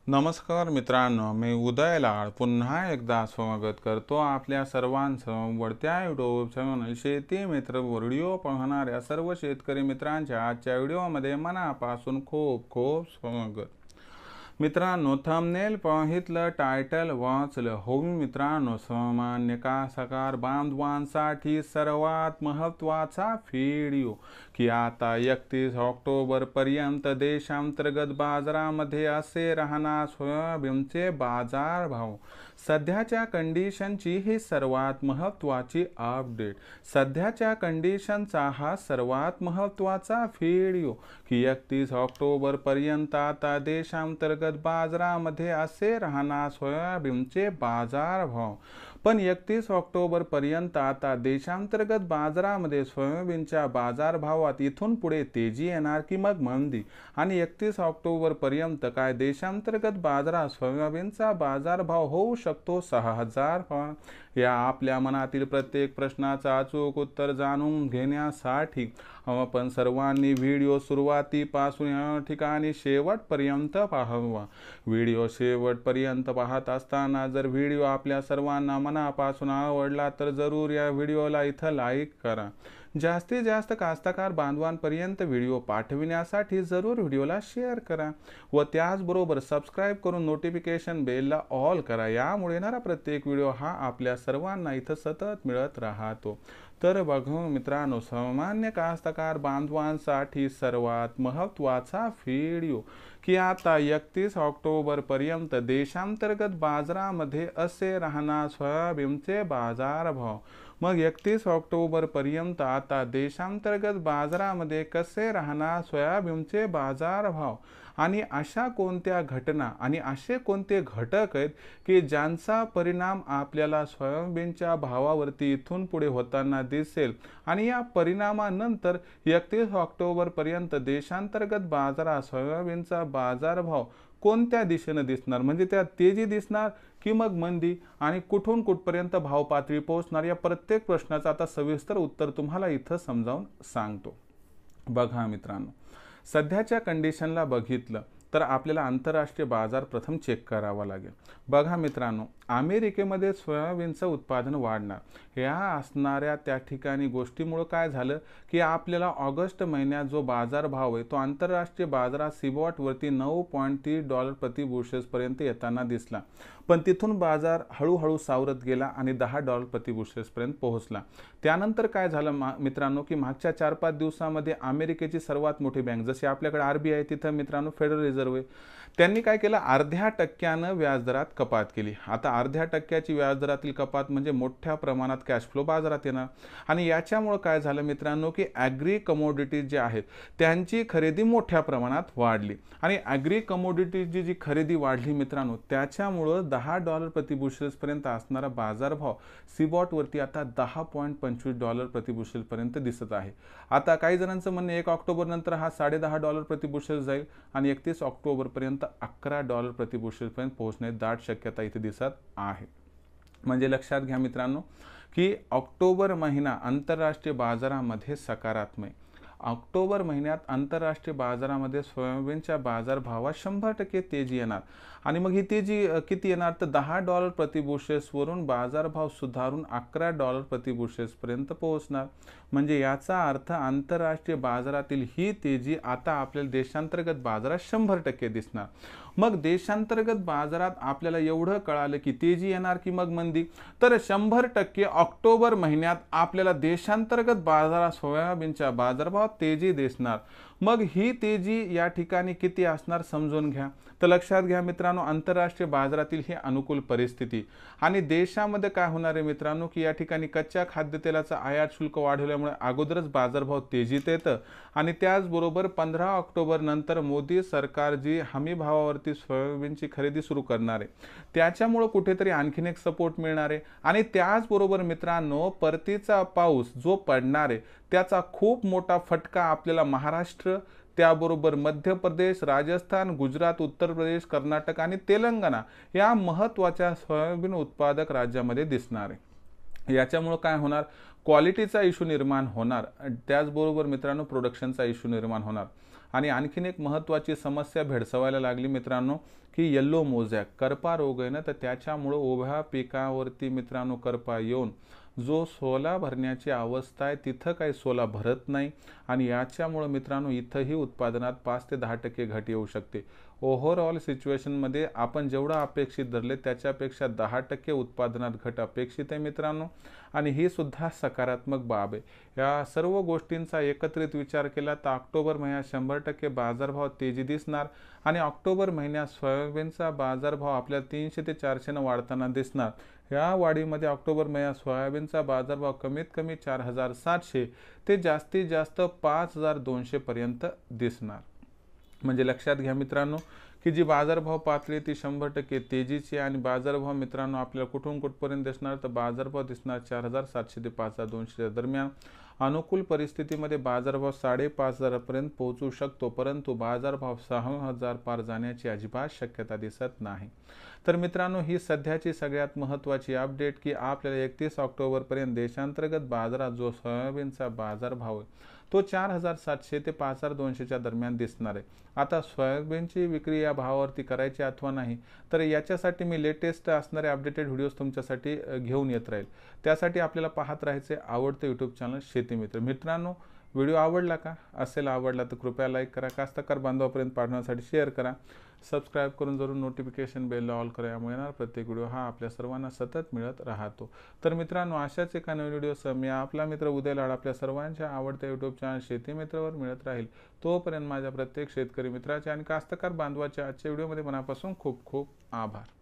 नमस्कार मित्रांनो, मी उदय लाड पुन्हा एकदा स्वागत करतो आपल्या सर्वांचं वडत्या यूट्यूब चॅनल शेती मित्र व्हिडिओ पाहणाऱ्या सर्व शेतकरी मित्रांच्या आजच्या व्हिडिओमध्ये मनापासून खूप खूप स्वागत। मित्रांनो, थंबनेल पाहितलं, टायटल वाचलं, हो मित्रांनो, सामान्य कास्तकार बांधवांसाठी सर्वात महत्त्वाचा व्हिडिओ की आता 31 ऑक्टोबर पर्यंत देशांतर्गत बाजारामध्ये असे राहणार सोयाबीनचे बाजारभाव। सध्याच्या कंडिशनची ही सर्वात महत्त्वाची अपडेट, सध्याच्या कंडिशनचा हा सर्वात महत्त्वाचा व्हिडिओ की 31 ऑक्टोबर पर्यंत आता देशांतर्गत बाजारामध्ये असे राहणार सोयाबीनचे बाजारभाव। पण 31 ऑक्टोबर पर्यंत आता देशांतर्गत बाजारामध्ये सोयाबीनच्या बाजारभावात इथून पुढे तेजी येणार की मग मंदी, आणि 31 ऑक्टोबर पर्यंत काय देशांतर्गत बाजारात सोयाबीनचा बाजारभाव होऊ शकतो 6000। या आपल्या मनातील प्रत्येक प्रश्नाचा अचूक उत्तर जाणून घेण्यासाठी आपण सर्वांनी व्हिडिओ सुरुवातीपासून या ठिकाणी शेवटपर्यंत पाहावा। व्हिडिओ शेवटपर्यंत पाहत असताना जर व्हिडिओ आपल्या सर्वांना मनापासून आवडला तर जरूर या व्हिडिओला इथं लाईक करा। जास्तीत जास्त कास्तकार बांधवांपर्यंत व्हिडिओ पाठविण्यासाठी जरूर व्हिडिओला शेअर करा व त्याचबरोबर सबस्क्राईब करून नोटिफिकेशन बेलला ऑल करा। यामुळे येणारा प्रत्येक व्हिडिओ हा आपल्या सर्वांना इथं सतत मिळत राहतो। तर बघू मित्रांनो, सामान्य कास्तकार बांधवांसाठी सर्वात महत्त्वाचा व्हिडिओ की आता 31 ऑक्टोबर पर्यंत देशांतर्गत बाजारामध्ये असे राहणार सोयाबीनचे बाजारभाव। मग 31 ऑक्टोबर पर्यंत आता देशांतर्गत बाजारामध्ये कसे राहणार सोयाबीनचे बाजारभाव, आणि अशा कोणत्या घटना आणि असे कोणते घटक आहेत की ज्यांचा परिणाम आपल्याला सोयाबीनच्या भावावरती इथून पुढे होताना दिसेल, आणि या परिणामानंतर 31 ऑक्टोबर पर्यंत देशांतर्गत बाजारात सोयाबीनचा बाजारभाव कोणत्या दिशेने दिसणार, म्हणजे त्या तेजी दिसणार की मग मंदी, आणि कुठून कुठपर्यंत भाव पातळी पोहोचणार, या प्रत्येक प्रश्नाचं आता सविस्तर उत्तर तुम्हाला इथं समजावून सांगतो। बघा मित्रांनो, सध्याच्या कंडिशनला बघितलं तर आपल्याला आंतरराष्ट्रीय बाजार प्रथम चेक करावा लागेल। बघा मित्रांनो, अमेरिकेमध्ये सोयाबीनचं उत्पादन वाढणार या असणाऱ्या त्या ठिकाणी गोष्टीमुळे काय झालं की आपल्याला ऑगस्ट महिन्यात जो बाजारभाव आहे तो आंतरराष्ट्रीय बाजारात सीबॉटवरती $9.30 प्रति बुशेस पर्यंत येताना दिसला, पण तिथून बाजार हळूहळू सावरत गेला आणि $10 प्रति बुशेस पर्यंत पोहोचला। त्यानंतर काय झालं मित्रांनो की मागच्या 4-5 दिवसांमध्ये अमेरिकेची सर्वात मोठी बँक जशी आपल्याकडे RBI तिथं मित्रांनो फेडरल रिझर्व्ह आहे, त्यांनी काय केलं, 0.5% व्याजदरात कपात केली। आता 0.5% व्याजदरातील कपात म्हणजे मोठ्या प्रमाणात कॅश फ्लो बाजारात येणार, आणि याच्यामुळे काय झालं मित्रांनो की ॲग्री कमोडिटीज जे आहेत त्यांची खरेदी मोठ्या प्रमाणात वाढली, आणि ॲग्री कमोडिटीजची जी खरेदी वाढली मित्रांनो त्याच्यामुळं $10 प्रति बुशेल्स पर्यंत असणारा बाजारभाव सीबॉटवरती आता $10.25 प्रति बुशेल पर्यंत दिसत आहे। आता काही जणांचं म्हणणं 1 ऑक्टोबर नंतर हा $10.5 प्रति बुशेल जाईल आणि 31 ऑक्टोबर पर्यंत $11 प्रति बुशेल पर्यंत पोहोचण्याची दाट शक्यता इथे दिसत आहे। म्हणजे लक्षात घ्या मित्रांनो की ऑक्टोबर महिना आंतरराष्ट्रीय बाजारामध्ये सकारात्मक, ऑक्टोबर महिन्यात आंतरराष्ट्रीय बाजारामध्ये सोयाबीनच्या बाजारभावात 100% तेजी येणार, आणि मग ही तेजी किती येणार तर $10 प्रति बुशेसवरून बाजारभाव सुधारून $11 प्रति बुशेसपर्यंत पोहोचणार। म्हणजे याचा अर्थ आंतरराष्ट्रीय बाजारातील ही तेजी आता आपल्याला देशांतर्गत बाजारात 100% दिसणार। मग देशांतर्गत बाजारात आपल्याला एवढं कळालं की तेजी येणार की मग मंदी, तर 100% ऑक्टोबर महिन्यात आपल्याला देशांतर्गत बाजारात सोयाबीनच्या बाजारभावात तेजी दिसणार। मग ही तेजी या ठिकाणी किती असणार समजून घ्या। तर लक्षात घ्या मित्रांनो, आंतरराष्ट्रीय बाजारातील ही अनुकूल परिस्थिती, आणि देशामध्ये काय होणार आहे मित्रांनो की या ठिकाणी कच्च्या खाद्यतेलाचं आयात शुल्क वाढवल्यामुळे अगोदरच बाजारभाव तेजीत येतं, आणि त्याचबरोबर 15 ऑक्टोबर नंतर मोदी सरकार जी हमी भावावरती सोयाबीनची खरेदी सुरू करणार आहे त्याच्यामुळे कुठेतरी आणखीन एक सपोर्ट मिळणार आहे, आणि त्याचबरोबर मित्रांनो परतीचा पाऊस जो पडणार आहे त्याचा खूप मोठा फटका आपल्याला महाराष्ट्र, त्याबरोबर मध्य प्रदेश, राजस्थान, गुजरात, उत्तर प्रदेश, कर्नाटक आणि तेलंगणा या महत्त्वाच्या सोयाबीन उत्पादक राज्यामध्ये दिसणार आहे। याच्यामुळे काय होणार, क्वालिटीचा इश्यू निर्माण होणार, त्याचबरोबर मित्रांनो प्रोडक्शनचा इश्यू निर्माण होणार। आणि आणखीन एक महत्त्वाची समस्या भेडसावायला लागली मित्रांनो, की येल्लो मोझॅक करपा रोग आहे ना, तर त्याच्यामुळं उभ्या पिकावरती मित्रांनो करपा येऊन जो सोला भरण्याची अवस्था आहे तिथं काही सोला भरत नाही आणि याच्यामुळं मित्रांनो इथंही उत्पादनात 5 ते 10% घट येऊ शकते. ओव्हरऑल सिच्युएशनमध्ये आपण जेवढं अपेक्षित धरले त्याच्यापेक्षा 10% उत्पादनात घट अपेक्षित आहे मित्रांनो, आणि ही सुद्धा सकारात्मक बाब आहे. या सर्व गोष्टींचा एकत्रित विचार केला तर ऑक्टोबर महिन्यात 100% बाजारभाव तेजी दिसणार आणि ऑक्टोबर महिन्यात सोयाबीनचा बाजारभाव आपल्याला 300 ते 400 वाढताना दिसणार. या वाढीमध्ये ऑक्टोबर महिन्यात सोयाबीनचा बाजारभाव कमीत कमी 4700 ते जास्तीत जास्त 5200 पर्यंत दिसणार. म्हणजे लक्षात घ्या मित्रांनो की जी बाजारभाव पातळी ती 100% तेजीची आणि बाजारभाव मित्रांनो आपल्याला कुठून कुठपर्यंत दिसणार तर बाजारभाव दिसणार 4700 ते 5200 दरम्यान. अनुकूल परिस्थितीमध्ये बाजारभाव 5500 पर्यंत पोहोचू शकतो, परंतु बाजारभाव 6000 पार जाण्याची अजिबात शक्यता दिसत नाही. तर मित्रांनो ही सध्याची सगळ्यात महत्त्वाची अपडेट की आपल्याला 31 ऑक्टोबर पर्यंत देशांतर्गत बाजारात जो सोयाबीनचा बाजारभाव आहे तो 4700 ते 5200च्या दरम्यान दिसणार आहे. आता सोयाबीनची विक्री या भावावरती करायची अथवा नाही तर याच्यासाठी मी लेटेस्ट असणारे अपडेटेड व्हिडिओज तुमच्यासाठी घेऊन येत राहील. त्यासाठी आपल्याला पाहत राहायचे आवडते यूट्यूब चॅनल शेतीमित्र. मित्रांनो व्हिडिओ आवडला का असेल आवडला तर कृपया लाईक करा, कास्तकार बांधवापर्यंत पाठवण्यासाठी शेअर करा, सबस्क्राईब करून जरूर नोटिफिकेशन बेलला ऑल करा, यामुळे येणार प्रत्येक व्हिडिओ हा आपल्या सर्वांना सतत मिळत राहतो. तर मित्रांनो अशाच एका नवीन व्हिडिओसह मी आपला मित्र उदय लाड आपल्या सर्वांच्या आवडत्या यूट्यूब चॅनल शेतीमित्रवर मिळत राहील. तोपर्यंत माझ्या प्रत्येक शेतकरी मित्राच्या आणि कास्तकार बांधवाच्या आजच्या व्हिडिओमध्ये मनापासून खूप खूप आभार.